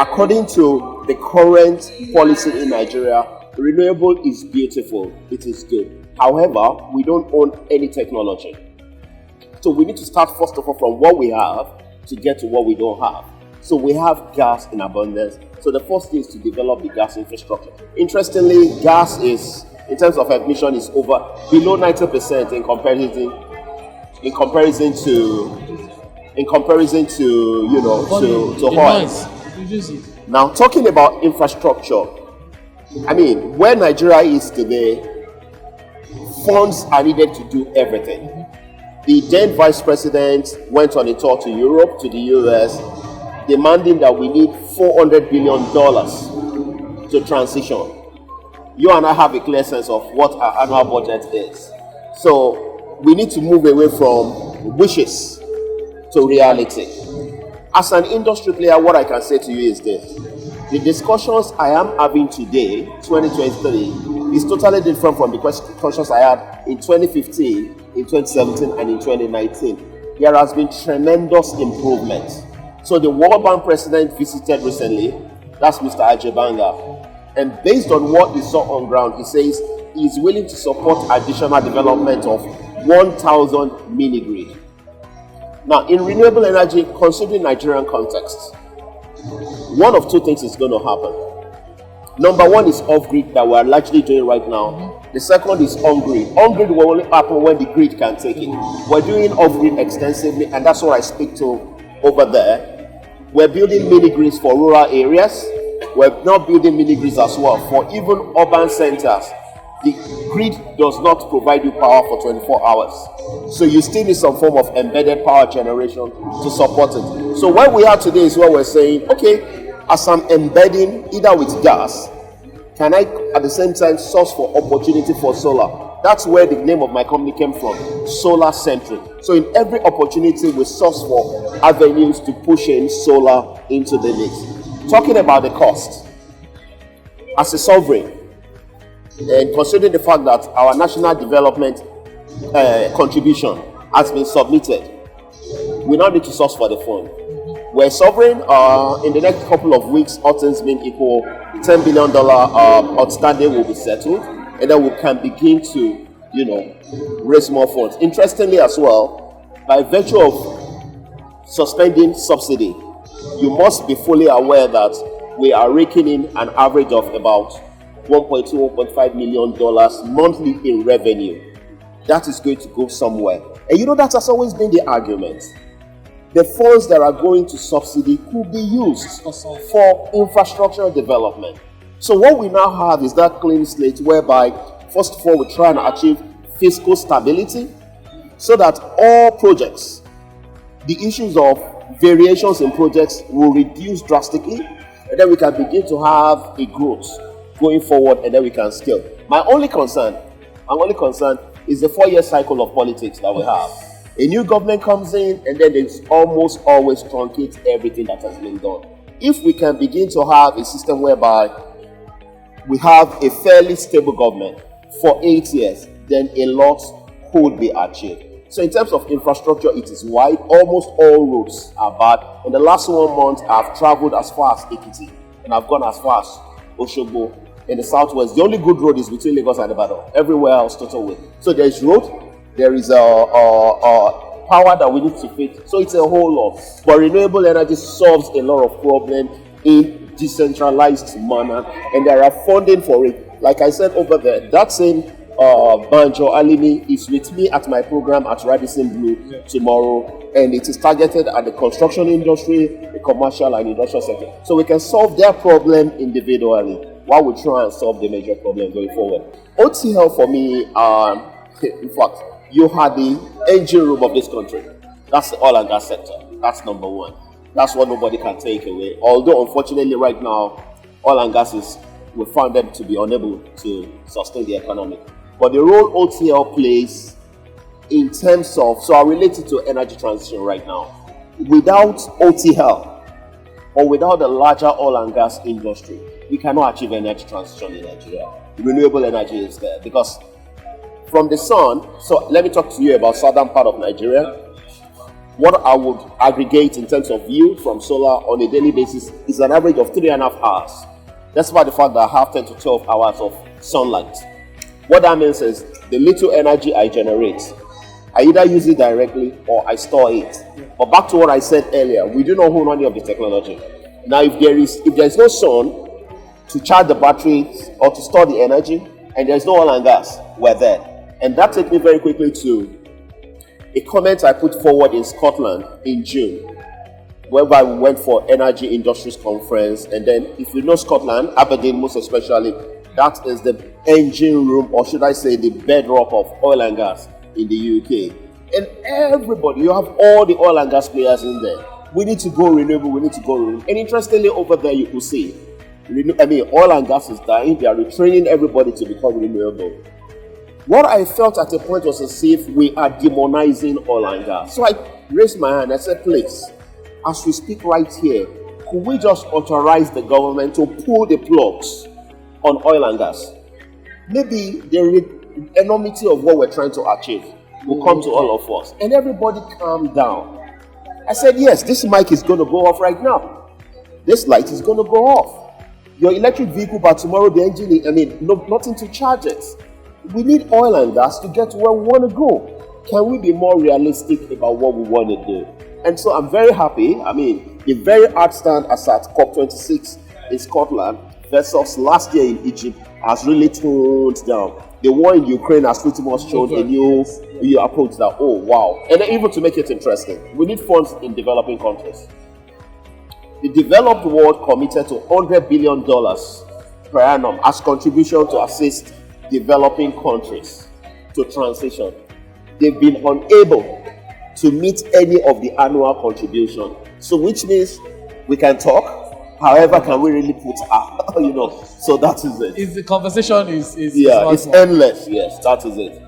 according to the current policy in Nigeria, renewable is beautiful, it is good. However, we don't own any technology. So we need to start first of all from what we have to get to what we don't have. So we have gas in abundance. So the first thing is to develop the gas infrastructure. Interestingly, gas is, in terms of emission, is over below 90% in comparison to oil. Now, talking about infrastructure, I mean, where Nigeria is today, funds are needed to do everything. The then Vice President went on a tour to Europe, to the US, demanding that we need $400 billion to transition. You and I have a clear sense of what our annual budget is. So we need to move away from wishes to reality. As an industry player, what I can say to you is this. The discussions I am having today, 2023, is totally different from the discussions I had in 2015, in 2017, and in 2019. There has been tremendous improvement. So the World Bank president visited recently, that's Mr. Ajebanga, and based on what he saw on ground, he says he is willing to support additional development of 1,000 mini-grid. Now, in renewable energy, considering Nigerian context, one of two things is going to happen. Number one is off-grid that we are largely doing right now. The second is on-grid. On-grid will only happen when the grid can take it. We're doing off-grid extensively, and that's what I speak to over there. We're building mini-grids for rural areas. We're now building mini-grids as well for even urban centers. The grid does not provide you power for 24 hours. So you still need some form of embedded power generation to support it. So where we are today is where we're saying, okay, as I'm embedding either with gas, can I at the same time source for opportunity for solar? That's where the name of my company came from, Solar Centric. So in every opportunity, we source for avenues to push in solar into the mix. Talking about the cost, as a sovereign, and considering the fact that our national development contribution has been submitted, we now need to source for the fund. We're sovereign. In the next couple of weeks, all things being equal, $10 billion outstanding will be settled, and then we can begin to, raise more funds. Interestingly as well, by virtue of suspending subsidy, you must be fully aware that we are raking in an average of about $1.2, $1.5 million monthly in revenue. That is going to go somewhere. And that has always been the argument. The funds that are going to subsidy could be used for infrastructural development. So what we now have is that clean slate whereby, first of all, we try and achieve fiscal stability so that all projects, the issues of variations in projects will reduce drastically, and then we can begin to have a growth going forward, and then we can scale. My only concern is the 4-year cycle of politics that we have. A new government comes in, and then there's almost always truncates everything that has been done. If we can begin to have a system whereby we have a fairly stable government for 8 years, then a lot could be achieved. So in terms of infrastructure, it is wide. Almost all roads are bad. In the last 1 month, I've traveled as far as Ekiti, and I've gone as far as Oshogbo in the southwest. The only good road is between Lagos and Ibadan. Everywhere else, total way. So there's road, there is a power that we need to fit. So it's a whole lot. But renewable energy solves a lot of problems in decentralized manner, and there are funding for it. Like I said over there, that same Banjo Alimi is with me at my program at Radisson Blue tomorrow, and it is targeted at the construction industry, the commercial and industrial sector. So we can solve their problem individually while we try and solve the major problem going forward. OTL for me, in fact, you had the engine room of this country. That's the oil and gas sector. That's number one. That's what nobody can take away. Although, unfortunately, right now, oil and gas we found them to be unable to sustain the economy. But the role OTL plays in terms of, so I relate it to energy transition right now. Without OTL, or without the larger oil and gas industry, we cannot achieve energy transition in Nigeria. Renewable energy is there because from the sun, so let me talk to you about southern part of Nigeria. what I would aggregate in terms of yield from solar on a daily basis is an average of 3.5 hours. That's why the fact that I have 10 to 12 hours of sunlight. What that means is the little energy I generate, I either use it directly or I store it. But back to what I said earlier, we do not own any of the technology. Now, if there is no sun to charge the batteries or to store the energy, and there's no oil and gas, we're there. And that takes me very quickly to a comment I put forward in Scotland in June, whereby we went for Energy Industries Conference. And then, if you know Scotland, Aberdeen most especially, that is the engine room, or should I say the bedrock of oil and gas in the UK. And everybody, you have all the oil and gas players in there. We need to go renewable, we need to go renewable. And interestingly, over there you could see, oil and gas is dying. They are retraining everybody to become renewable. What I felt at a point was as if we are demonizing oil and gas. So I raised my hand. I said, please, as we speak right here, could we just authorize the government to pull the plugs on oil and gas? Maybe the enormity of what we're trying to achieve will come to all of us. And everybody calmed down. I said, yes, this mic is going to go off right now. This light is going to go off. Your electric vehicle by tomorrow, the engine, nothing to charge it. We need oil and gas to get to where we want to go. Can we be more realistic about what we want to do? And so I'm very happy. The very hard stand as at COP26 in Scotland versus last year in Egypt has really toned down. The war in Ukraine has pretty much shown a new approach that, oh wow. And even to make it interesting, we need funds in developing countries. The developed world committed to $100 billion per annum as contribution to assist developing countries to transition. They've been unable to meet any of the annual contribution. So which means we can talk, however, can we really put so that is it. The conversation is it's endless. Yes, that is it.